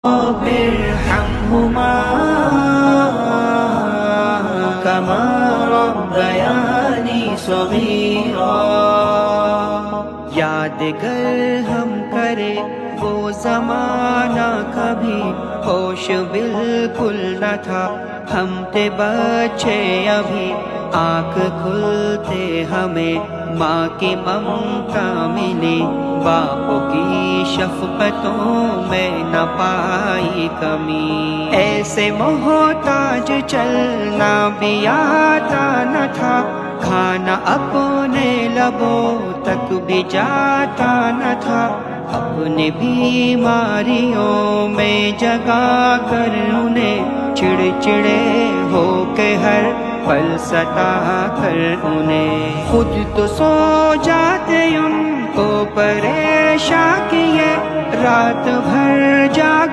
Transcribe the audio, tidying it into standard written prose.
ارحمهما كما ربياني صغيرا. یاد گر ہم کرے وہ زمانہ کبھی ہوش بالکل نہ تھا، ہم تھے بچے ابھی آنکھ کھلتے ہمیں ماں کی ممتا ملی، باپ کی شفقتوں میں نہ پائی کمی. ایسے محتاج چلنا بھی آتا نہ تھا، کھانا اپنے لبوں تک بھی جاتا نہ تھا، اپنے بیماریوں میں جگا کر انہیں چڑچڑے ہو کے ہر پل ستا کر انہیں. خود تو سو جاتے ان کو پریشاں کیے، رات بھر جاگ